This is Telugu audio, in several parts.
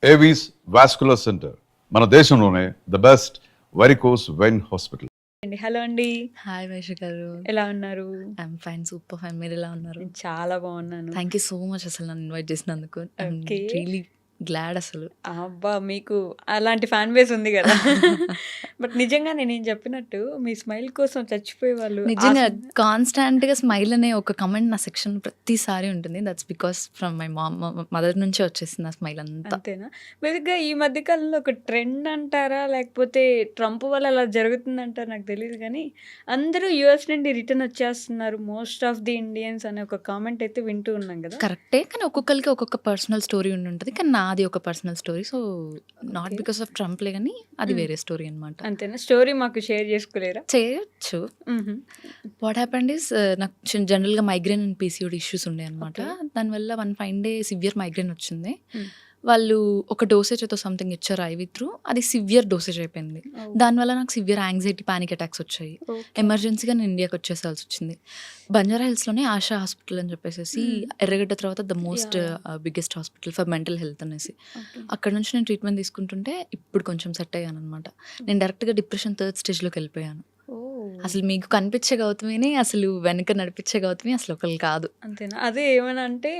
ఏవీస్ వాస్కులర్ సెంటర్ మన దేశంలోనే the best varicose vein hospital. Hello అండి. హాయ్ వైషు గారు. ఎలా ఉన్నారు? I'm fine, super fine. మీరు ఎలా ఉన్నారు? నేను చాలా బాగున్నాను. థ్యాంక్ యూ సో మచ్ అసలు నన్ను ఇన్వైట్ చేసినందుకు. I'm okay. రియలీ గ్లాడ్ అసలు. అబ్బా, మీకు అలాంటి ఫ్యాన్ బేస్ ఉంది కదా. బట్ నిజంగా నేను చెప్పినట్టు మీ స్మైల్ కోసం చచ్చిపోయే వాళ్ళు నిజంగా కాన్స్టాంట్ గా స్మైల్ అనే ఒక కమెంట్ నా సెక్షన్ ప్రతిసారి ఉంటుంది. That's because from my mother నుంచి వచ్చేసింది ఆ స్మైల్ అంతా. అంతేనా? బేసిక్గా ఈ మధ్య కాలంలో ఒక ట్రెండ్ అంటారా, లేకపోతే ట్రంప్ వల్ల అలా జరుగుతుంది అంటారా నాకు తెలియదు, కానీ అందరూ యుఎస్ నుండి రిటర్న్ వచ్చేస్తున్నారు మోస్ట్ ఆఫ్ ది ఇండియన్స్ అనే ఒక కామెంట్ అయితే వింటూ ఉన్నాం కదా. కరెక్టే, కానీ ఒక్కొక్కరికి ఒక్కొక్క పర్సనల్ స్టోరీ ఉండి ఉంటుంది. కానీ నాది ఒక personal story. So not because of ట్రంప్లే, కానీ అది వేరే స్టోరీ అనమాట. అంతేనా? స్టోరీ మాకు షేర్ చేసుకోలేరా? చేయొచ్చు. వాట్ హ్యాపెండ్ ఈస్, నాకు జనరల్గా మైగ్రేన్ అండ్ పీసీఓడి ఇష్యూస్ ఉండే అనమాట. దానివల్ల one fine day severe migraine వచ్చింది. వాళ్ళు ఒక డోసేజ్ అయితే సంథింగ్ ఇచ్చారు ఐవి త్రూ, అది సివియర్ డోసేజ్ అయిపోయింది. దానివల్ల నాకు సివియర్ యాంగ్జైటీ, పానిక్ అటాక్స్ వచ్చాయి. ఎమర్జెన్సీగా నేను ఇండియాకి వచ్చేసాల్సి వచ్చింది. బంజారా హిల్స్లోనే ఆశా హాస్పిటల్ అని చెప్పేసి, ఎర్రగడ్డ తర్వాత the most biggest hospital for mental health అనేసి, అక్కడ నుంచి నేను ట్రీట్మెంట్ తీసుకుంటుంటే ఇప్పుడు కొంచెం సెట్ అయ్యాను అనమాట. నేను డైరెక్ట్గా డిప్రెషన్ 3rd స్టేజ్లోకి వెళ్ళిపోయాను. అసలు మీకు కనిపించే గౌతమిని, అసలు వెనక నడిపించే గౌతమి అసలు ఒకళ్ళు కాదు. అంతేనా? అదే ఏమన్నా అంటే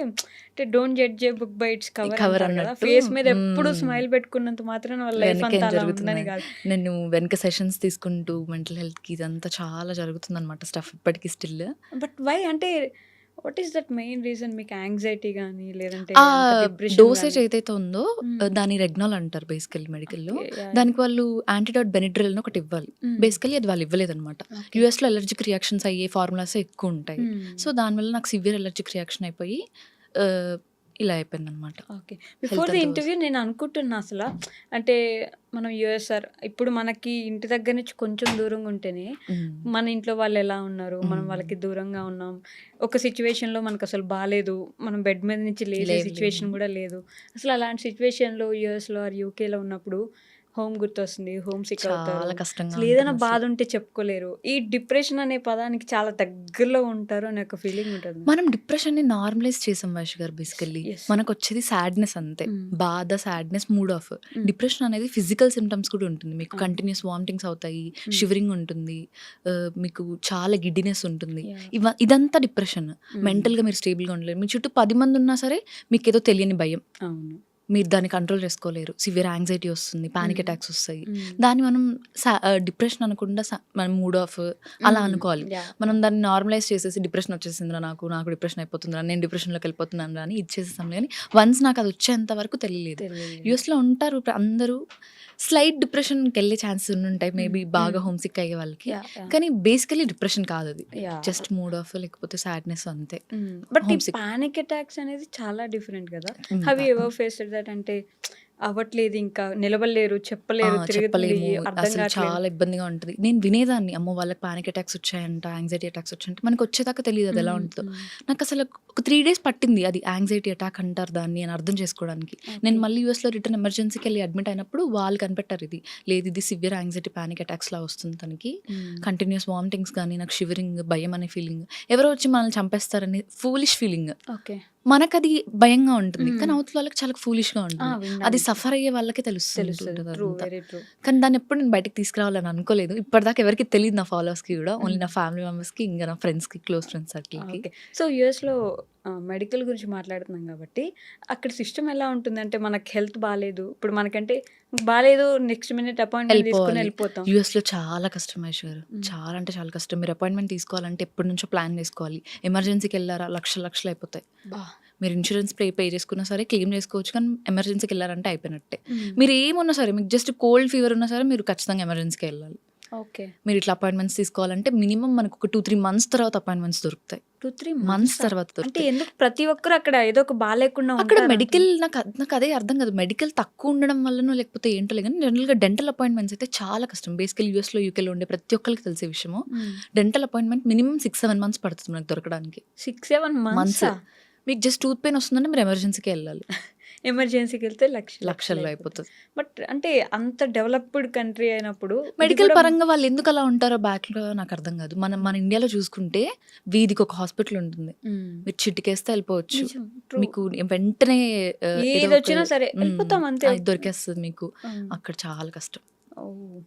don't judge A book by its cover అన్నట్టు. ఫేస్ మీద ఎప్పుడు స్మైల్ పెట్టుకున్నంత మాత్రం వాళ్ళ లైఫ్ వెనక అంతా ఏం అలా జరుగుతుంది? ఉందని కాదు. నేను వెనక సెషన్స్ తీసుకుంటూ మెంటల్ హెల్త్కి ఇదంతా చాలా జరుగుతుంది అనమాట స్టఫ్ ఇప్పటికీ స్టిల్. బట్ వై అంటే what is that main reason? మీకు యాంగ్జైటీ కానీ లేదంటే ఆ డోసేజ్ ఏదైతే ఉందో దాని రెగ్నాల్ అంటారు బేసికల్లీ మెడికల్లో. దానికి వాళ్ళు యాంటీడోట్ బెనిడ్రిల్ అని ఒకటి ఇవ్వాలి. బేసికల్లీ అది వాళ్ళు ఇవ్వలేదు అనమాట. యూఎస్లో అలర్జిక్ రియాక్షన్స్ అయ్యే ఫార్ములాస్ ఎక్కువ ఉంటాయి. సో దానివల్ల నాకు సివియర్ అలర్జిక్ రియాక్షన్ అయిపోయి ఇలా అయిపోయింది అనమాట. ఓకే. బిఫోర్ ది ఇంటర్వ్యూ నేను అనుకుంటున్నా అసలు, అంటే మనం యుఎస్ఆర్ ఇప్పుడు మనకి ఇంటి దగ్గర నుంచి కొంచెం దూరంగా ఉంటేనే మన ఇంట్లో వాళ్ళు ఎలా ఉన్నారు, మనం వాళ్ళకి దూరంగా ఉన్నాం. ఒక సిచ్యువేషన్లో మనకు అసలు బాగాలేదు, మనం బెడ్ మీద నుంచి లేచే సిచ్యువేషన్ కూడా లేదు. అసలు అలాంటి సిచ్యువేషన్లో యుఎస్లో ఆర్ యూకేలో ఉన్నప్పుడు హోమ్ గుర్తొస్తుంది, హోమ్ సిక్ అవుతారు, చాలా కష్టంగా అసలు ఏదైనా బాధ ఉంటే చెప్పుకోలేరు. ఈ డిప్రెషన్ అనే పదానికి చాలా దగ్గరలో ఉంటారు అనే ఒక ఫీలింగ్ ఉంటుంది. మనం డిప్రెషన్ని నార్మలైజ్ చేసాం వైష్ గారు. బేసికల్లీ మనకు వచ్చేది సాడ్నెస్ అంతే, బాధ, సాడ్నెస్, మూడ్ ఆఫ్. డిప్రెషన్ అనేది ఫిజికల్ సిమ్టమ్స్ కూడా ఉంటుంది. మీకు కంటిన్యూస్ వామిటింగ్స్ అవుతాయి, షివరింగ్ ఉంటుంది, మీకు చాలా గిడ్డినెస్ ఉంటుంది. ఇదంతా డిప్రెషన్. మెంటల్గా మీరు స్టేబుల్గా ఉండలేరు. మీ చుట్టూ 10 మంది ఉన్నా సరే మీకు ఏదో తెలియని భయం, అవును, మీరు దాన్ని కంట్రోల్ చేసుకోలేరు. సివియర్ యాంగ్జైటీ వస్తుంది, పానిక్ అటాక్స్ వస్తాయి. దాన్ని మనం డిప్రెషన్ అనకుండా మనం మూడ్ ఆఫ్ అలా అనుకోవాలి. మనం దాన్ని నార్మలైజ్ చేసేసి డిప్రెషన్ వచ్చేసిందిరా, నాకు డిప్రెషన్ అయిపోతుందిరా, నేను డిప్రెషన్లోకి వెళ్ళిపోతున్నాను అని ఇచ్చేసేసాం. కానీ వన్స్ నాకు అది వచ్చేంత వరకు తెలియలేదు. యూఎస్లో ఉంటారు అందరూ స్లైట్ డిప్రెషన్కి వెళ్ళే ఛాన్సెస్ ఉంటాయి మేబీ, బాగా హోమ్ సిక్ అయ్యే వాళ్ళకి. కానీ బేసికలీ డిప్రెషన్ కాదు అది, జస్ట్ మూడ్ ఆఫ్ లేకపోతే సాడ్నెస్ అంతే. బట్ ఈ పానిక్ అటాక్స్ అనేది చాలా డిఫరెంట్ కదా. Have you ever faced that? అంటే అవ్వట్లేదు, ఇంకా నిలబడలేరు, చెప్పలేరు, చెప్పలేము, అసలు చాలా ఇబ్బందిగా ఉంటుంది. నేను వినేదాన్ని, అమ్మో వాళ్ళకి పానిక్ అటాక్స్ వచ్చాయంట, యాంగ్జైటీ అటాక్స్ వచ్చాయంట. మనకు వచ్చేదాకా తెలియదు అది ఎలా ఉంటుందో. నాకు అసలు ఒక 3 days పట్టింది అది యాంగ్జైటీ అటాక్ అంటారు దాన్ని అని అర్థం చేసుకోవడానికి. నేను మళ్ళీ యూఎస్లో రిటర్న్ ఎమర్జెన్సీకి వెళ్ళి అడ్మిట్ అయినప్పుడు వాళ్ళు కనిపెట్టారు ఇది లేదు, ఇది సివియర్ యాంగ్జైటీ పానిక్ అటాక్స్ లా వస్తుంది తనకి. కంటిన్యూస్ వామిటింగ్స్ కానీ, నాకు షివరింగ్, భయం అనే ఫీలింగ్, ఎవరో వచ్చి మనల్ని చంపేస్తారని ఫూలిష్ ఫీలింగ్. ఓకే, మనకు అది భయంగా ఉంటుంది, కానీ అవతల వాళ్ళకి చాలా ఫూలిష్ గా ఉంటుంది. అది సఫర్ అయ్యే వాళ్ళకి తెలుస్తుంది. కానీ దాన్ని ఎప్పుడు నేను బయటకు తీసుకురావాలని అనుకోలేదు. ఇప్పటిదాకా ఎవరికి తెలియదు, నా ఫాలోవర్స్ కి కూడా, ఓన్లీ నా ఫ్యామిలీ మెంబర్స్ కి, ఇంకా నా ఫ్రెండ్స్ కి, క్లోజ్ ఫ్రెండ్స్ సర్కిల్కి. సో యుఎస్లో మెడికల్ గురించి మాట్లాడుతున్నాం కాబట్టి అక్కడ సిస్టమ్ ఎలా ఉంటుంది అంటే, మనకి హెల్త్ బాగాలేదు, ఇప్పుడు మనకంటే బాగాలేదు, నెక్స్ట్ మినిట్ అపాయింట్మెంట్ తీసుకుని వెళ్ళిపోతాం. యూఎస్లో చాలా కష్టం మహేష్ గారు, చాలా అంటే చాలా కష్టం. మీరు అపాయింట్మెంట్ తీసుకోవాలంటే ఎప్పటి నుంచో ప్లాన్ చేసుకోవాలి. ఎమర్జెన్సీకి వెళ్ళారా లక్షలు అయిపోతాయి. మీరు ఇన్సూరెన్స్ పే చేసుకున్నా సరే క్లెయిమ్ చేసుకోవచ్చు, కానీ ఎమర్జెన్సీకి వెళ్ళారంటే అయిపోయినట్టే. మీరు ఏమున్నా సరే, మీకు జస్ట్ కోల్డ్ ఫీవర్ ఉన్నా సరే మీరు ఖచ్చితంగా ఎమర్జెన్సీకి వెళ్ళాలి. ఓకే, మీరు ఇట్లా అపాయింట్మెంట్స్ తీసుకోవాలంటే మినిమం మనకు ఒక 2-3 months తర్వాత అపాయింట్మెంట్స్ దొరుకుతాయి. 2-3 months తర్వాత అంటే ఎందుకు ప్రతి ఒక్కరు అక్కడ ఏదో ఒక బాగాలేకుండా అక్కడ మెడికల్, నాకు అదే అర్థం కాదు, మెడికల్ తక్కువ ఉండడం వల్లనో లేకపోతే ఏంటో, కానీ జనరల్గా డెంటల్ అపాయింట్మెంట్స్ అయితే చాలా కష్టం. బేసికల్ యూఎస్లో యూకేలో ఉండే ప్రతి ఒక్కరికి తెలిసే విషయము. డెంటల్ అపాయింట్మెంట్ మినిమం 6-7 months పడుతుంది మనకు దొరకడానికి. 6-7 months. మీకు జస్ట్ టూత్ పెయిన్ వస్తుందంటే మీరు ఎమర్జెన్సీకి వెళ్ళాలి. ఎమర్జెన్సీకి వెళ్తే లక్షల్లో అయిపోతుంది. బట్ అంటే అంత డెవలప్డ్ కంట్రీ అయినప్పుడు ఇది మెడికల్ కూడా పరంగా వాళ్ళు ఎందుకు అలా ఉంటారో బ్యాక్‌లో నాకు అర్థం కాదు. మన ఇండియాలో చూసుకుంటే వీధికి ఒక హాస్పిటల్ ఉంటుంది. మీరు చిటికేస్తే వెళ్ళిపోవచ్చు. నిజం, true. మీకు వెంటనే ఏదో ఏది ఒక వచ్చినా సరే వెళ్ళిపోతాం అంతే. అది దొరికేస్తుంది మీకు. అక్కడ చాలా కష్టం.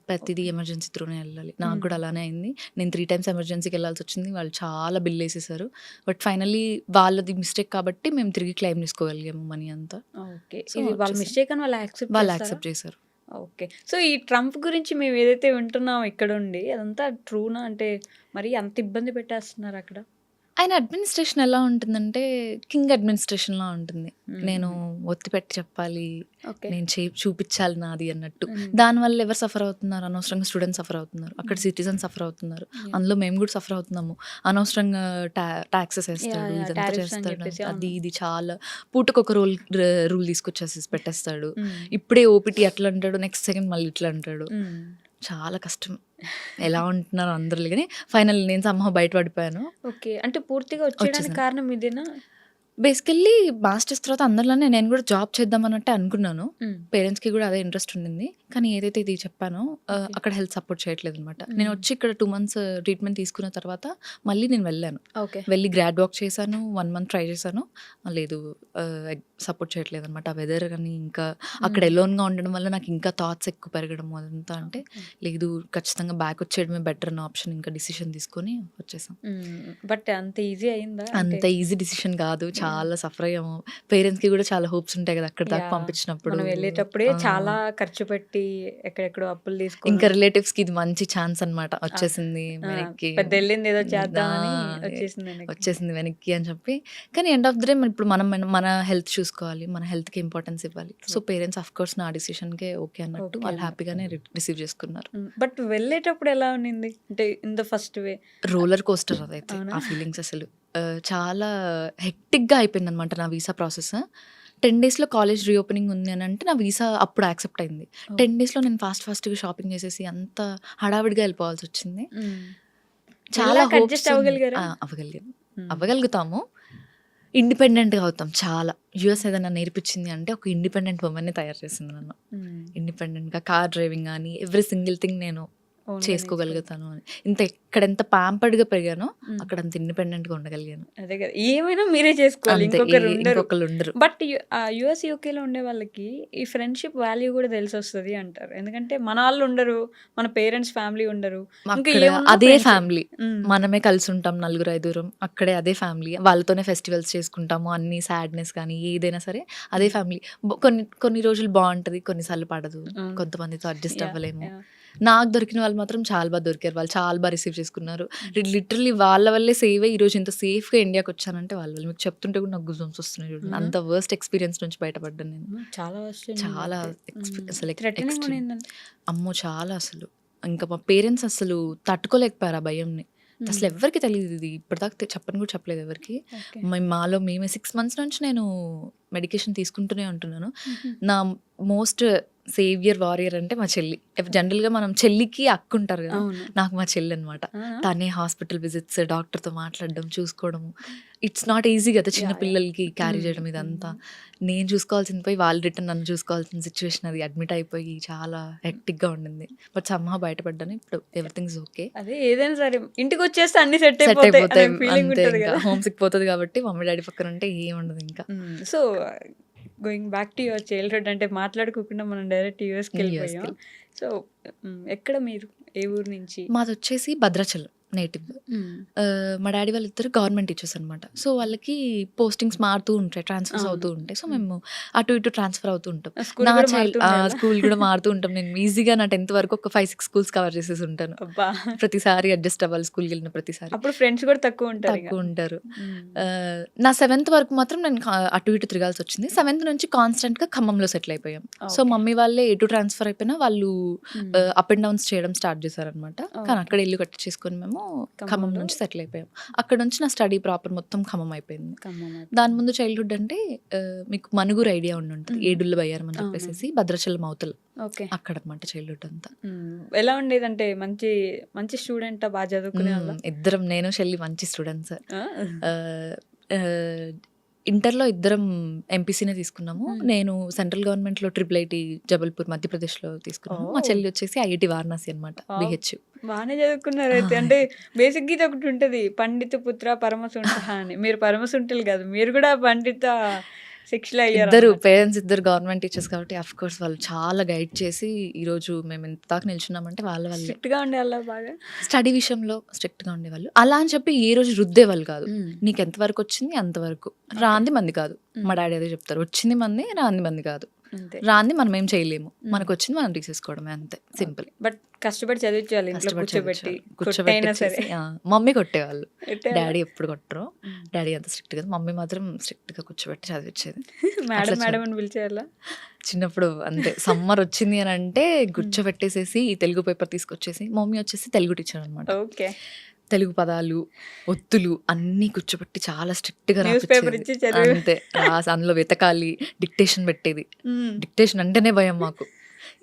ప్రతిదీ ఎమర్జెన్సీ త్రూనే వెళ్ళాలి. నాకు కూడా అలానే అయింది. నేను 3 టైమ్స్ ఎమర్జెన్సీకి వెళ్ళాల్సి వచ్చింది. వాళ్ళు చాలా బిల్ వేసేసారు. బట్ ఫైనల్లీ వాళ్ళది మిస్టేక్ కాబట్టి మేము తిరిగి క్లెయిమ్ తీసుకోగలిగాము మనీ అంతా. ఓకే, So, ఇది వాళ్ళ వచ్చేసాం. మిస్టేక్ అని వాళ్ళు వాళ్ళు యాక్సెప్ట్ యాక్సెప్ట్ చేశారు. ఓకే. సో ఈ ట్రంప్ గురించి మేము ఏదైతే వింటున్నామో ఇక్కడ ఉండి అదంతా ట్రూనా? అంటే మరి అంత ఇబ్బంది పెట్టేస్తున్నారు అక్కడ? ఆయన అడ్మినిస్ట్రేషన్ ఎలా ఉంటుందంటే కింగ్ అడ్మినిస్ట్రేషన్‌లా ఉంటుంది. నేను ఒత్తి పెట్టి చెప్పాలి, ఓకే. నేను చూపించాలి నాది అన్నట్టు. దానివల్ల ఎవరు సఫర్ అవుతున్నారు? అనవసరంగా స్టూడెంట్స్ సఫర్ అవుతున్నారు. అక్కడ సిటిజన్స్ సఫర్ అవుతున్నారు. అందులో మేము కూడా సఫర్ అవుతున్నాము. అనవసరంగా టాక్సెస్ వేస్తాడు, ఇదంతా tariffs అని చేస్తాడు. చెప్పేసి, అది ఇది చాలా పూటకొక రూల్ తీసుకొచ్చేసి పెట్టేస్తాడు. ఇప్పుడే ఓపీటీ అట్లా అంటాడు, నెక్స్ట్ సెకండ్ మళ్ళీ ఇట్లా అంటాడు. చాలా కష్టం. ఎలా ఉంటున్నారో అందరూ కానీ ఫైనల్ నేను సమ్హౌ బయటపడిపోయాను. ఓకే, అంటే పూర్తిగా వచ్చేయడానికి కారణం ఇదేనా? బేసికల్లీ మాస్టర్స్ తర్వాత అందరిలానే నేను కూడా జాబ్ చేద్దాం అన్నట్టే అనుకున్నాను. పేరెంట్స్‌కి కూడా అదే ఇంట్రెస్ట్ ఉండింది. కానీ ఏదైతే ఇది చెప్పానో అక్కడ హెల్త్ సపోర్ట్ చేయట్లేదు అనమాట. నేను వచ్చి ఇక్కడ 2 months ట్రీట్మెంట్ తీసుకున్న తర్వాత మళ్ళీ నేను వెళ్ళాను. ఓకే. వెళ్ళి గ్రాడ్ వాక్ చేశాను. 1 month ట్రై చేశాను. లేదు, సపోర్ట్ చేయట్లేదు అనమాట. ఆ వెదర్ కానీ ఇంకా అక్కడ ఎలోన్గా ఉండడం వల్ల నాకు ఇంకా థాట్స్ ఎక్కువ పెరగడం అదంతా. అంటే లేదు, ఖచ్చితంగా బ్యాక్ వచ్చేయడమే బెటర్ అన్న ఆప్షన్ ఇంకా డిసిషన్ తీసుకొని వచ్చేసాం. బట్ అంత ఈజీ అయిందా? అంత ఈజీ డిసిషన్ కాదు. చాలా సఫర్ అయ్యాము. పేరెంట్స్‌కి కూడా చాలా హోప్స్ ఉంటాయి కదా అక్కడి దాకా పంపించినప్పుడు. మనం వెళ్ళేటప్పుడే చాలా ఖర్చు పెట్టి ఎక్కడెక్కడో అప్పులు తీసుకొని ఇంకా రిలేటివ్స్‌కి ఇది మంచి ఛాన్స్ అన్నమాట. వచ్చేసింది వెనక్కి. పెద్ద వెళ్ళింది ఏదో చేద్దామని వచ్చేసింది వెనక్కి అని చెప్పి. కానీ ఎండ్ ఆఫ్ ది డే ఇప్పుడు మన హెల్త్ చూసుకోవాలి. మన హెల్త్‌కి ఇంపార్టెన్స్ ఇవ్వాలి. సో పేరెంట్స్ ఆఫ్ కోర్స్ నా డిసిషన్‌కే ఓకే అన్నట్టు వాళ్ళు హ్యాపీగానే రిసీవ్ చేసుకున్నారు. బట్ వెళ్ళేటప్పుడు ఎలా ఉన్నింది? అంటే in the first way roller coaster అదైతే. ఆ ఫీలింగ్స్ అసలు చాలా హెక్టిక్‌గా అయిపోయిందనమాట నా వీసా ప్రాసెస్. 10 daysలో కాలేజ్ రీఓపెనింగ్ ఉంది అని అంటే నా వీసా అప్పుడు యాక్సెప్ట్ అయింది. 10 daysలో నేను ఫాస్ట్‌గా షాపింగ్ చేసేసి అంత హడావిడిగా వెళ్ళిపోవాల్సి వచ్చింది. చాలా అడ్జస్ట్ అవ్వగలిగారా? అవ్వగలుగుతాము. ఇండిపెండెంట్‌గా అవుతాం చాలా. యూఎస్ ఏదైనా నేర్పించింది అంటే ఒక ఇండిపెండెంట్ ఉమెన్‌ని తయారు చేసింది నన్ను. ఇండిపెండెంట్‌గా కార్ డ్రైవింగ్ కానీ ఎవ్రీ సింగిల్ థింగ్ నేను చేసుకోగలుగుతాను అని. ఇక్కడ ఎంత ప్యాంపర్డ్‌గా పెరిగానో అక్కడ అంత ఇండిపెండెంట్‌గా ఉండగలిగాను. అదే కదా, ఏమైనా మీరే చేసుకోవాలి, ఇంకొకరు ఉండరు. బట్ యుఎస్ యూకేలో ఉండే వాళ్ళకి ఈ ఫ్రెండ్షిప్ వాల్యూ కూడా తెలిసి వస్తుంది అంటారు. ఎందుకంటే మన వాళ్ళు ఉండరు, మన పేరెంట్స్ ఫ్యామిలీ ఉండరు, అదే ఫ్యామిలీ. మనమే కలిసి ఉంటాం నలుగురు ఐదుగురం. అక్కడే అదే ఫ్యామిలీ. వాళ్ళతోనే ఫెస్టివల్స్ చేసుకుంటాము. అన్ని సాడ్నెస్ కానీ ఏదైనా సరే అదే ఫ్యామిలీ. కొన్ని రోజులు బాగుంటది, కొన్నిసార్లు పడదు. కొంతమందితో అడ్జస్ట్ అవ్వలేము. నాకు దొరికిన వాళ్ళు మాత్రం చాలా బాగా దొరికారు. వాళ్ళు చాలా బాగా రిసీవ్ చేసుకున్నారు. లిటరల్లీ వాళ్ళ వల్లే సేవ్ అయ్యి ఈరోజు ఇంత సేఫ్గా ఇండియాకి వచ్చానంటే వాళ్ళ వల్ల. మీకు చెప్తుంటే కూడా నాకు గుజంస్ వస్తున్నాయి చూడండి. అంత వర్స్ట్ ఎక్స్పీరియన్స్ నుంచి బయటపడ్డాను నేను. చాలా అసలు అమ్మో చాలా అసలు ఇంకా మా పేరెంట్స్ అసలు తట్టుకోలేకపోయారు ఆ భయంని. అసలు ఎవరికి తెలియదు ఇది. ఇప్పటిదాకా చెప్పని కూడా చెప్పలేదు ఎవరికి. మేమే 6 months నుంచి నేను మెడికేషన్ తీసుకుంటూనే ఉంటున్నాను. నా మోస్ట్ సేవియర్ వారియర్ అంటే మా చెల్లి. జనరల్గా మనం చెల్లికి అక్క ఉంటారు కదా, నాకు మా చెల్లి అనమాట. తనే హాస్పిటల్ విజిట్స్, డాక్టర్తో మాట్లాడడం, చూసుకోవడము. ఇట్స్ నాట్ ఈజీ కదా చిన్న పిల్లలకి క్యారీ చేయడం. ఇదంతా నేను చూసుకోవాల్సింది పోయి వాళ్ళు రిటర్న్ నన్ను చూసుకోవాల్సిన సిచ్యువేషన్. అది అడ్మిట్ అయిపోయి చాలా హెక్టిక్గా ఉండింది. బట్ సమ్హౌ బయటపడ్డాను. ఇప్పుడు ఎవ్రీథింగ్ ఇస్ ఓకే. అదే ఏదైనా సరే ఇంటికి వచ్చేస్తే అన్ని సెట్ అయిపోతాయి. అంతే, హోమ్ సిక్ పోతుంది కాబట్టి మమ్మీ డాడీ పక్కన ఉంటే ఏం ఉండదు ఇంకా. So going back to your childhood, అంటే మాట్లాడుకోకుండా మనం డైరెక్ట్ యూఎస్కి వెళ్ళిపోయాం. సో ఎక్కడ మీరు, ఏ ఊరు నుంచి? మాది వచ్చేసి భద్రాచలం నేటివ్. మా డాడీ వాళ్ళిద్దరు గవర్నమెంట్ టీచర్స్ అనమాట. సో వాళ్ళకి పోస్టింగ్స్ మారుతూ ఉంటాయి, ట్రాన్స్ఫర్స్ అవుతూ ఉంటాయి. సో మేము అటు ఇటు ట్రాన్స్ఫర్ అవుతూ ఉంటాం. నా స్కూల్ కూడా మారుతూ ఉంటాం. నేను ఈజీగా నా 10th వరకు ఒక 5-6 schools కవర్ చేసేసి ఉంటాను. ప్రతిసారి అడ్జస్ట్ అవ్వాలి స్కూల్కి వెళ్ళిన ప్రతిసారి. అప్పుడు ఫ్రెండ్స్ కూడా తక్కువ ఉంటారు. నా 7th వరకు మాత్రం నేను అటు ఇటు తిరగాల్సి వచ్చింది. 7th నుంచి కాన్స్టెంట్గా ఖమ్మంలో సెటిల్ అయిపోయాం. సో మమ్మీ వాళ్ళే ఎటు ట్రాన్స్ఫర్ అయిపోయినా వాళ్ళు అప్ అండ్ డౌన్స్ చేయడం స్టార్ట్ చేశారనమాట. కానీ అక్కడ ఇల్లు కట్టించేసుకొని మేము ఖమ్మం నుంచి సెటిల్ అయిపోయాం. అక్కడ నుంచి నా స్టడీ ప్రాపర్ మొత్తం ఖమ్మం అయిపోయింది. దాని ముందు చైల్డ్హుడ్ అంటే మీకు మనుగురు ఐడియా ఉండి ఉంటుంది, ఏడుళ్ళ బయ్యారం అని చెప్పేసి భద్రాచలం అవతల అక్కడ అనమాట చైల్డ్హుడ్ అంతా. ఎలా ఉండేది? అంటే మంచి స్టూడెంట్, బాగా చదువుకునే వాళ్ళ? ఇద్దరం, నేను చెల్లి మంచి స్టూడెంట్స్. ఇంటర్‌లో ఇద్దరం ఎంపీసీనే తీసుకున్నాము. నేను సెంట్రల్ గవర్నమెంట్‌లో ట్రిపుల్ ఐటీ జబల్పూర్ మధ్యప్రదేశ్‌లో తీసుకున్నాను. మా ఓహ్! చెల్లి వచ్చేసి ఐఐటీ వారణాసి అనమాట. వావ్! బీహెచ్. బానే చదువుకున్నారైతే. అంటే బేసిక్‌గా ఇదొకటి ఉంటది. పండిత పుత్ర పరమసుంఠః అని. మీరు పరమసుంఠులు కాదు. మీరు కూడా పండిత శిక్షులు ఇద్దరు అయ్యారన్నమాట. పేరెంట్స్ ఇద్దరు గవర్నమెంట్ టీచర్స్ కాబట్టి ఆఫ్‌కోర్స్ వాళ్ళు చాలా గైడ్ చేసి ఈరోజు మేము ఇంత దాకా నిల్చున్నామంటే వాళ్ళ వల్లే. స్ట్రిక్ట్‌గా ఉండేవాళ్ళా బాగా? స్టడీ విషయంలో స్ట్రిక్ట్‌గా ఉండేవాళ్ళు. అలా అని చెప్పి ఏ రోజు రుద్దేవాళ్ళు కాదు. హ్మ్. నీకు ఎంతవరకు వచ్చింది అంతవరకు. ఓకే. రాంది మంది కాదు. హ్మ్. మా డాడీ అదే చెప్తారు. వచ్చింది మంది, రాంది మంది కాదు. అంతే. రాంది మనం ఏం చేయలేము. హ్మ్. మనకొచ్చింది మనం తీసేసుకోవడమే అంతే. సింపుల్. ఓకే. బట్ కష్టపడి చదివించాలి ఇంట్లో కష్టపడి కూర్చోబెట్టి. కూర్చోబెట్టి కొట్టైనా సరే. మమ్మీ కొట్టేవాళ్ళు. కొట్టేవాళ్ళా? డాడీ ఎప్పుడు కొట్టరు. హ్మ్. డాడీ అంత స్ట్రిక్ట్ కదా. మమ్మీ మాత్రం స్ట్రిక్ట్‌గా కూర్చోబెట్టి చదివించేది. మేడం అట్లా మేడం అని పిలిచేవాళ్ళా? చిన్నప్పుడు అంతే. సమ్మర్ వచ్చింది అని అంటే కూర్చోబెట్టేసేసి తెలుగు పేపర్ తీసుకొచ్చేసి మమ్మీ వచ్చేసి తెలుగు టీచర్ అనమాట. ఓకే. తెలుగు పదాలు, ఒత్తులు అన్నీ కూర్చోబెట్టి చాలా స్ట్రిక్ట్‌గా న్యూస్ పేపర్ రాపిచ్చేది. ఇచ్చి చదివి అంతే. అందులో వెతకాలి. డిక్టేషన్ పెట్టేది. హ్మ్. డిక్టేషన్ అంటేనే భయం మాకు.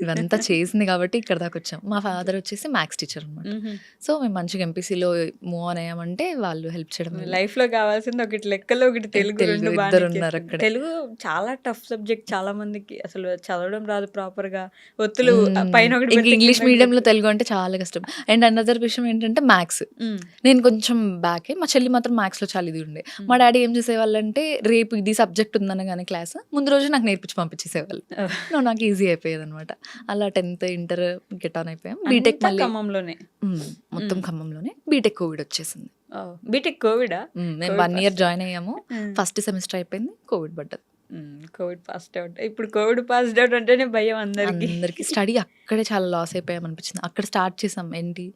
ఇవంతా చేసింది కాబట్టి ఇక్కడి దాకా వచ్చాం. మా ఫాదర్ వచ్చేసి మ్యాథ్స్ టీచర్ అనమాట. హుహు. సో మేము మంచిగా ఎంపీసీలో మూవ్ ఆన్ అయ్యామంటే వాళ్ళు హెల్ప్ చేయడం వల్ల. లైఫ్‌లో కావాల్సింది ఒకటి లెక్కలు, ఒకటి తెలుగు తెలుగు 2 బానే ఇద్దరున్నారు ఇచ్చేసింది. అక్కడే. తెలుగు చాలా టఫ్ సబ్జెక్ట్ చాలా మందికి. అసలు చదవడం రాదు ప్రాపర్‌గా. ఒత్తులు పైన ఒకటి ఇంక పెడితే ఇంగ్లీష్ కింద మీడియంలో ఒకటి. తెలుగు అంటే చాలా కష్టం. అండ్ అనదర్ విషయం ఏంటంటే మ్యాథ్స్. హ్మ్. నేను కొంచెం బ్యాకే. మా చెల్లి మాత్రం మ్యాథ్స్‌లో చాలా ఇది ఉండే. మా హ్మ్. డాడీ ఏం చేసేవాళ్ళంటే రేపు ఇది సబ్జెక్ట్ ఉందనగానే క్లాస్ ముందు రోజు నాకు నేర్పించి పంపించేసేవాళ్ళు. ఓహ్! నాకు ఈజీ అయిపోయేదనమాట. అలా 10th, ఇంటర్ గెట్ ఆన్ అయిపోయాం. బీటెక్ అంతా మళ్ళీ ఖమ్మంలోనే. మొత్తం హ్మ్. ఖమ్మంలోనే. బీటెక్ కోవిడ్ వచ్చేసింది. ఓహ్! బీటెక్ కోవిడా? మేము కోవిడ్ 1 ఇయర్ ఫస్ట్. జాయిన్ అయ్యాము. హ్మ్. ఫస్ట్ సెమిస్టర్ అయిపోయింది. కోవిడ్ పడ్డది. Covid passed out. ఇప్పుడు కోవిడ్ పాస్డ్ అవుట్ అంటేనే భయం అందరికి. అందరికి స్టడీ అక్కడే చాలా లాస్ అయిపోయామనిపించింది. అక్కడ స్టార్ట్ చేసాం. ఏంటి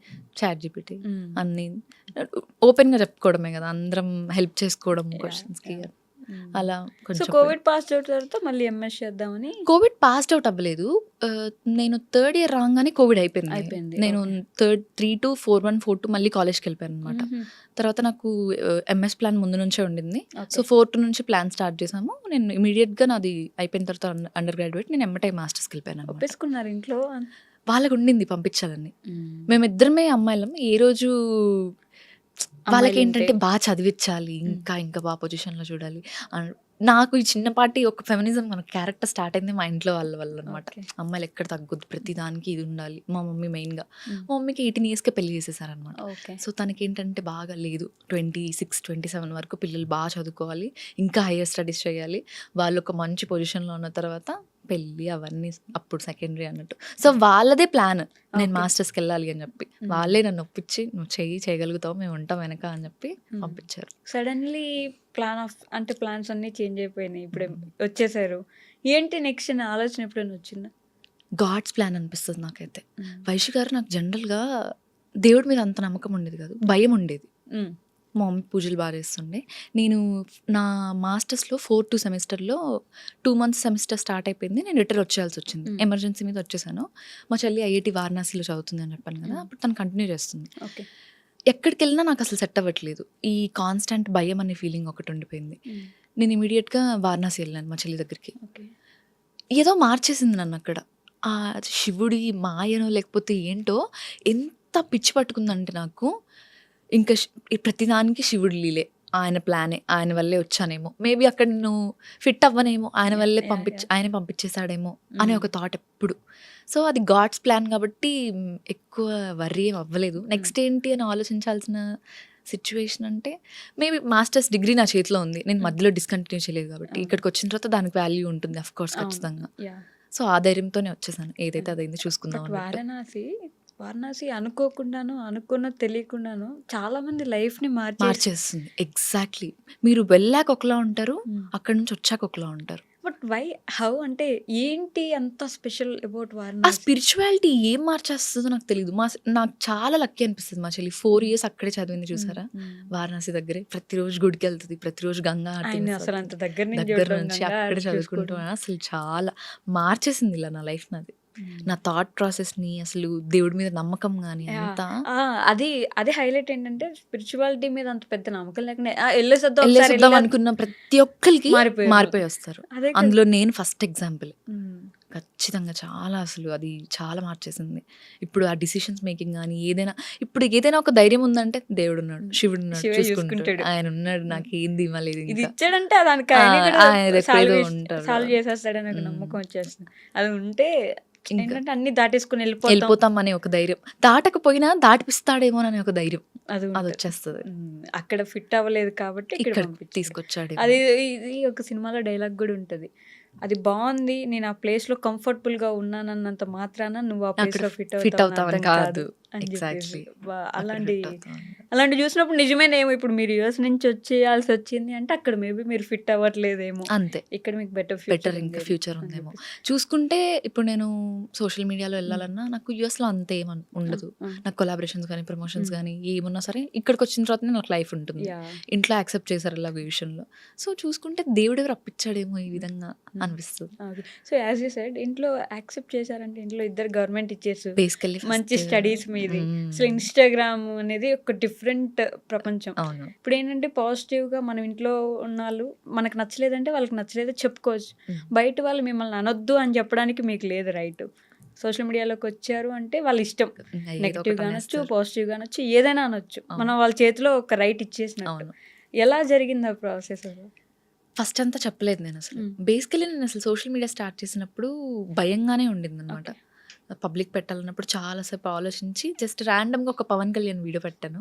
చాట్‌జీపీటీ హ్మ్. అన్నీ ఓపెన్‌గా చెప్పుకోవడమే కదా! అందరం హెల్ప్ చేసుకోవడం యాహ్! క్వెషన్స్‌కి యాహ్! హ్మ్. అలా సో కొంచెం కోవిడ్ పాస్డ్ అవుట్ తర్వాత మళ్ళీ ఎంఎస్ చేద్దామని కోవిడ్ పాస్డ్ అవుట్ అవ్వలేదు. నేను థర్డ్ ఇయర్ రాంగానే కోవిడ్ అయిపోయింది. అయిపోయింది. నేను ఓకే. 3-2, 4-1, 4-2 మళ్ళీ కాలేజ్‌కెళ్ళిపోయాననమాట. హుహు. తర్వాత నాకు ఎంఎస్ ప్లాన్ ముందు నుంచే ఉండింది. So, okay. 4-2 నుంచి ప్లాన్ స్టార్ట్ చేసాము. నేను ఇమ్మీడియేట్‌గా నాది అయిపోయిన తర్వాత అండర్ గ్రాడ్యుయేట్ నేను ఎమ్మటే మాస్టర్స్‌కెళ్ళిపోయాననమాట. ఒప్పేసుకున్నారు ఇంట్లో? వాళ్ళకు ఉండింది పంపించాలని. హ్మ్. మేమిద్దరమే అమ్మాయిలం. ఏ రోజు అమ్మాయిలుంటే వాళ్ళకేంటంటే బా చదివిచ్చాలి. హ్మ్. ఇంకా బా పొజిషన్‌లో చూడాలి. నాకు ఈ చిన్నపాటి ఒక ఫెమినిజం మన క్యారెక్టర్ స్టార్ట్ అయింది మా ఇంట్లో వాళ్ళ వల్లనమాట. ఓకే. అమ్మాయిలు ఎక్కడ తగ్గొద్దు. ప్రతి దానికి ఇది ఉండాలి. మా మమ్మీ మెయిన్‌గా. హ్మ్. మా మమ్మీకి 18 ఇయర్స్‌కే పెళ్లి చేసేసారనమాట. ఓకే. సో, తనకేంటంటే బాగా లేదు. 26, 27 వరకు పిల్లలు బా చదువుకోవాలి. ఇంకా హైయర్ స్టడీస్ చేయాలి. వాళ్ళు ఒక మంచి పొజిషన్‌లో ఉన్న తర్వాత పెళ్లి అవన్నీ అప్పుడు సెకండరీ అన్నట్టు. సో, వాళ్ళదే ప్లాన్. నేను ఓకే. మాస్టర్స్‌కెళ్ళాలి అని చెప్పి. హ్మ్. వాళ్ళే నన్ను ఒప్పించి నువ్వు చేయగలుగుతావు. మేము ఉంటాం వెనక అని చెప్పి హ్మ్. పంపించారు. సడెన్‌లీ ప్లాన్స్ అన్నీ చేంజ్ అయిపోయినాయి. ఇప్పుడే వచ్చేసారు. ఏంటి నెక్స్ట్ అనే ఆలోచన ఎప్పుడైనా వచ్చిందా? గాడ్స్ ప్లాన్ అనిపిస్తది నాకైతే. హ్మ్. వైషు గారు నాకు జనరల్‌గా దేవుడి మీద అంత నమ్మకం ఉండేది కాదు. భయం ఉండేది. హ్మ్. మా మమ్మీ పూజలు బా చేస్తుండే. నేను నా మాస్టర్స్‌లో 4-2 సెమిస్టర్‌లో 2 మంత్స్ సెమిస్టర్ స్టార్ట్ అయిపోయింది. నేను రిటర్న్ వచ్చేయాల్సొచ్చింది. హ్మ్. ఎమర్జెన్సీ మీద వచ్చేసాను. మా చెల్లి ఐఐటీ వారణాసిలో చదువుతుంది అని చెప్పాను కదా! హ్మ్. అప్పుడు తను కంటిన్యూ చేస్తుంది. ఓకే. ఎక్కడికెళ్ళినా నాకసలు సెట్ అవ్వట్లేదు. ఈ కాన్స్టాంట్ భయం అనే ఫీలింగ్ ఒకటి ఉండిపోయింది. హ్మ్. నేను ఇమ్మీడియేట్‌గా వారణాసి వెళ్ళాను మా చెల్లి దగ్గరికి. ఓకే. ఏదో మార్చేసింది నన్నక్కడ. ఆ శివుడి మాయనో లేకపోతే ఏంటో ఎంత పిచ్చి పట్టుకుందంటే నాకు, ఇంకా ప్రతిదానికి శివుడి లీలే. ఆయన ప్లానే. ఆయన వల్లే వచ్చానేమో. మేబీ అక్కడ నేను ఫిట్ అవ్వనేమో. ఆయన యాహ్! వల్లే యాహ్! యాహ్! ఆయనే పంపించేసాడేమో అనే హ్మ్. ఒక థాట్ ఎప్పుడు. సో, అది గాడ్స్ ప్లాన్ కాబట్టి ఎక్కువ వర్రీ ఏమి అవ్వలేదు. హ్మ్. నెక్స్ట్ ఏంటి అని ఆలోచించాల్సిన సిట్యుయేషన్ అంటే మేబీ మాస్టర్స్ డిగ్రీ నా చేతిలో ఉంది. నేను హ్మ్. మధ్యలో డిస్కంటిన్యూ చేయలేదు కాబట్టి. అవును. ఇక్కడికొచ్చిన తర్వాత దానికి వాల్యూ ఉంటుంది ఆఫ్‌కోర్స్ అవును. ఖచ్చితంగా. యాహ్! సో, ఆ ధైర్యంతోనే వచ్చేసాను. ఏదైతే హ్మ్. అదైంది చూసుకుందాం బట్ అన్నట్టు. వారణాసి అనుకోకుండాను, అనుకున్నది తెలియకుండాను చాలా మంది లైఫ్‌ని మార్చేస్తుంది. ఎగ్జాక్ట్‌లీ. మీరు వెళ్ళాక ఒకలా ఉంటారు. హ్మ్. అక్కడి నుంచి వచ్చాక ఒకలా ఉంటారు. బట్ హౌ అంటే ఏంటి అంత స్పెషల్ అబౌట్ ఆ వారణాసి? స్పిరిచువాలిటీ ఏం మార్చేస్తదో నాకు తెలీదు. నాకు చాలా లక్కీ అనిపిస్తది. మా చెల్లి 4 ఇయర్స్ అక్కడే చదివింది హ్మ్. చూసారా? హ్మ్. వారణాసి దగ్గరే. ప్రతిరోజు గుడికెళ్తది. ప్రతిరోజు గంగా హారతి ఆయన్ని మిస్ అసలు అవుతది. అంత దగ్గర నుంచి దగ్గర చూడడం, నుంచి గంగా అక్కడే హారతి చదువుకుంటూ చూసుకోవడం. అసలు చాలా మార్చేసింది ఇలా నా లైఫ్ నాది. హ్మ్. నా థాట్ ప్రాసెస్‌ని అసలు దేవుడి మీద నమ్మకం గాని యాహ్! అంతా ఆ! అది హైలైట్ ఏంటంటే స్పిరిచువాలిటీ మీద అంత పెద్ద నమ్మకం లేకుండా ఎళ్ళేసొద్దాం ఒకసారి ఎళ్ళేసొద్దాం అనుకున్న ప్రతి ఒక్కళ్ళకి మారిపోయారు. మారిపోయి వస్తారు. అదే కదా! అందులో నేను ఫస్ట్ ఎగ్జాంపుల్. హ్మ్. ఖచ్చితంగా చాలా అసలు అది చాలా మార్చేసింది. ఇప్పుడు ఆ డిసిషన్స్ మేకింగ్ గానీ ఇప్పుడు ఏదైనా ఒక ధైర్యం ఉందంటే దేవుడున్నాడు, శివుడున్నాడు, శివే చూసుకుంటాడు. చూసుకుంటాడు. ఆయనున్నాడు, నాకేంది మళ్ళీ ఇది ఇంకా. ఇచ్చాడంటే దానికి ఆయన కూడా ఆయన ఎప్పుడేదో ఉంటారు. సాల్వ్ చేసేస్తాడని ఒక నమ్మకం వచ్చేస్తుంది. అది ఉంటే ఇంకా ఏంటంటే అన్ని దాటేసుకుని వెళ్ళిపోతాం అనే ఒక ధైర్యం, దాటకపోయినా దాటిపిస్తాడేమోననే ఒక ధైర్యం అది అది ఉంటది. వచ్చేస్తుంది. అక్కడ ఫిట్ అవ్వలేదు కాబట్టి ఇక్కడ ఇక్కడ పంపించాడు. తీసుకొచ్చాడు. అది ఇది ఒక సినిమాలో డైలాగ్ కూడా ఉంటది. అది బాగుంది, నేను ఆ ప్లేస్ లో కంఫర్టబుల్ గా ఉన్నానన్నంత మాత్రాన నువ్వు ఆ ప్లేస్ అక్కడ లో ఫిట్ ఫిట్ అవుతావని అవుతావని కాదు కాదు. అని ఎగ్జాక్ట్లీ చెప్పేసి అలాంటి చూసినప్పుడు నిజమేనేమో. ఇప్పుడు మీరు యూఎస్ నుంచి వచ్చేయాల్సి వచ్చింది అంటే అక్కడ మేబీ మీరు ఫిట్ అవ్వట్లేదేమో, అంతే. ఇక్కడ మీకు బెటర్ ఇంకా ఫ్యూచర్ ఉందేమో. చూసుకుంటే ఇప్పుడు నేను సోషల్ మీడియాలో వెళ్ళాలన్నా నాకు యూఎస్లో అంత ఉండదు. నాకు కొలాబరేషన్స్ కానీ ప్రమోషన్స్ కానీ ఏమున్నా సరే ఇక్కడికి వచ్చిన తర్వాతనే నాకు లైఫ్ ఉంటుంది. ఇంట్లో యాక్సెప్ట్ చేశారు ఇలాగ విషయంలో. సో చూసుకుంటే దేవుడు రప్పించాడేమో ఈ విధంగా అనిపిస్తుంది. సో యాజ్ యూ సెడ్ ఇంట్లో యాక్సెప్ట్ చేశారంటే ఇంట్లో ఇద్దరు గవర్నమెంట్ ఇచ్చేసి బేసికల్లీ మంచి స్టడీస్ మీది. అసలు ఇన్స్టాగ్రామ్ అనేది ఒక డిఫరెంట్ ప్రపంచం. అవును. ఇప్పుడు ఏంటంటే పాజిటివ్ గా మనం ఇంట్లో ఉన్న వాళ్ళు మనకు నచ్చలేదంటే వాళ్ళకి నచ్చలేదో చెప్పుకోవచ్చు. బయట వాళ్ళు మిమ్మల్ని అనొద్దు అని చెప్పడానికి మీకు లేదు రైట్. సోషల్ మీడియాలోకి వచ్చారు అంటే వాళ్ళ ఇష్టం, నెగిటివ్ గా అనొచ్చు, పాజిటివ్ గా అనొచ్చు, ఏదైనా అనొచ్చు. మనం వాళ్ళ చేతిలో ఒక రైట్ ఇచ్చేసినట్టు. ఎలా జరిగింది ఆ ప్రాసెస్? ఫస్ట్ అంతా చెప్పలేదు నేను అసలు. బేసికలీ నేను అసలు సోషల్ మీడియా స్టార్ట్ చేసినప్పుడు భయంగానే ఉండింది అనమాట. పబ్లిక్ పెట్టాలన్నప్పుడు చాలాసేపు ఆలోచించి జస్ట్ ర్యాండమ్గా ఒక పవన్ కళ్యాణ్ వీడియో పెట్టాను.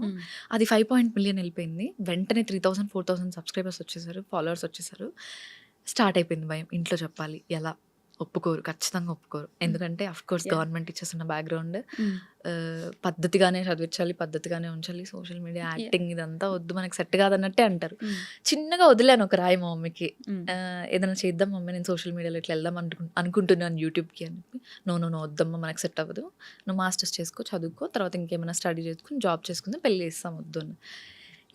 అది 5 మిలియన్ వెళ్ళిపోయింది. వెంటనే 3000 4000 సబ్స్క్రైబర్స్ వచ్చేసారు, ఫాలోవర్స్ వచ్చేసారు. స్టార్ట్ అయిపోయింది భయం. ఇంట్లో చెప్పాలి ఎలా, ఒప్పుకోరు, ఖచ్చితంగా ఒప్పుకోరు. ఎందుకంటే అఫ్కోర్స్ గవర్నమెంట్ ఇచ్చేసిన బ్యాక్గ్రౌండ్, పద్ధతిగానే చదివించాలి, పద్ధతిగానే ఉంచాలి, సోషల్ మీడియా యాక్టింగ్ ఇదంతా వద్దు, మనకి సెట్ కాదన్నట్టే అంటారు. చిన్నగా వదిలేను ఒక రాయి మా మమ్మీకి, ఏదైనా చేద్దాం మమ్మీ, నేను సోషల్ మీడియాలో ఇట్లా వెళ్దాం అనుకుంటున్నాను యూట్యూబ్కి అని చెప్పి. నో వద్దమ్మా, మనకు సెట్ అవ్వదు, నువ్వు మాస్టర్స్ చేసుకో, చదువుకో, తర్వాత ఇంకేమైనా స్టడీ చేసుకుని జాబ్ చేసుకుని పెళ్ళి చేస్తాం, వద్దు అని.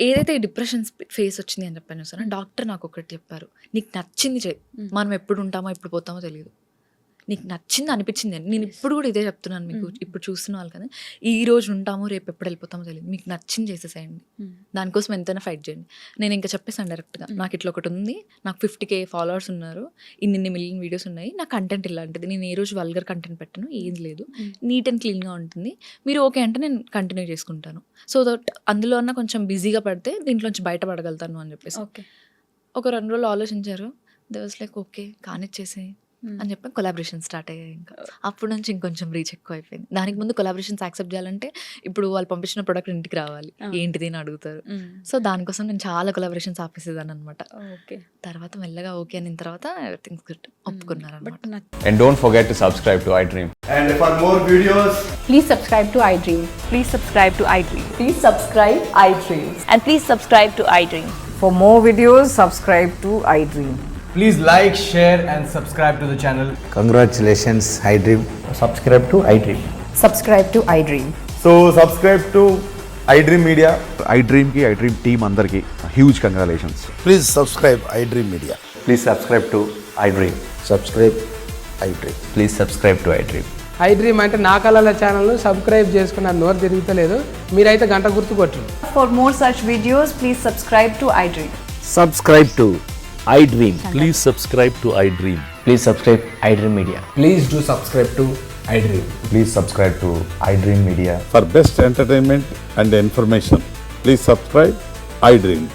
ఏదైతే డిప్రెషన్ ఫేస్ వచ్చింది అని చెప్పాను సార్, డాక్టర్ నాకు ఒకటి చెప్పారు, నీకు నచ్చింది చేయి, మనం ఎప్పుడు ఉంటామో ఎప్పుడు పోతామో తెలియదు, నీకు నచ్చింది అనిపించింది. నేను ఇప్పుడు కూడా ఇదే చెప్తున్నాను మీకు, ఇప్పుడు చూస్తున్న వాళ్ళు కదా, ఈ రోజు ఉంటామో రేపు ఎప్పుడు వెళ్ళిపోతామో తెలియదు, మీకు నచ్చింది చేసేసేయండి, దానికోసం ఎంతైనా ఫైట్ చేయండి. నేను ఇంకా చెప్పేసాను డైరెక్ట్గా, నాకు ఇట్లా ఒకటి ఉంది, నాకు 50K ఫాలోవర్స్ ఉన్నారు, ఇన్ని మిలియన్ వీడియోస్ ఉన్నాయి, నా కంటెంట్ ఇలాంటిది, నేను ఏ రోజు వల్గర్ కంటెంట్ పెట్టను, ఏం లేదు, నీట్ అండ్ క్లీన్గా ఉంటుంది, మీరు ఓకే అంటే నేను కంటిన్యూ చేసుకుంటాను, సో దట్ అందులో అన్న కొంచెం బిజీగా పడితే దీంట్లోంచి బయటపడగలుగుతాను అని చెప్పేసి. ఒక 2 రోజులు ఆలోచించారు, దే వాస్ లైక్ ఓకే కానిచ్చేసి అని చెప్పి కొలాబరేషన్ స్టార్ట్ అయ్యాయి. ఇంకా అప్పటి నుంచి ఇంకొంచెం రీచ్ ఎక్కువ అయిపోయింది. దానికి ముందు కొలాబరేషన్స్ యాక్సెప్ట్ చేయాలంటే ఇప్పుడు వాళ్ళు పంపించిన ప్రోడక్ట్ ఇంటికి రావాలి, ఏంటిది అని అడుగుతారు. సో దానికోసం నేను చాలా కొలాబరేషన్స్ ఆపేసేదాన్ని అనమాట. తర్వాత మెల్లగా ఓకే అయిన తర్వాత ఎవ్రీథింగ్స్ గుడ్ ఒప్పుకున్నారు అనమాట. And don't forget to subscribe to iDream. And for more videos, Please subscribe to iDream. Please subscribe to iDream. Please subscribe iDream. And please subscribe to iDream. For more videos, subscribe to iDream. please like, share and subscribe to the channel. Congratulations, iDream. Subscribe to iDream. Subscribe to iDream. So subscribe to iDream Media. iDream కి iDream టీమ్ అందరికి huge congratulations. Please subscribe iDream Media. Please subscribe to iDream. Subscribe iDream. Please subscribe to iDream. iDream అంటే నా కళల ఛానల్ను సబ్స్క్రైబ్ చేసుకున్న నోరు తిరుగుతలేదు, మీరైతే గంట గుర్తు కొట్టండి. For more such videos, please subscribe to iDream. Subscribe to iDream. Please subscribe to iDream. Please subscribe iDream Media. Please do subscribe to iDream. Please subscribe to iDream Media. For best entertainment and information, please subscribe iDream.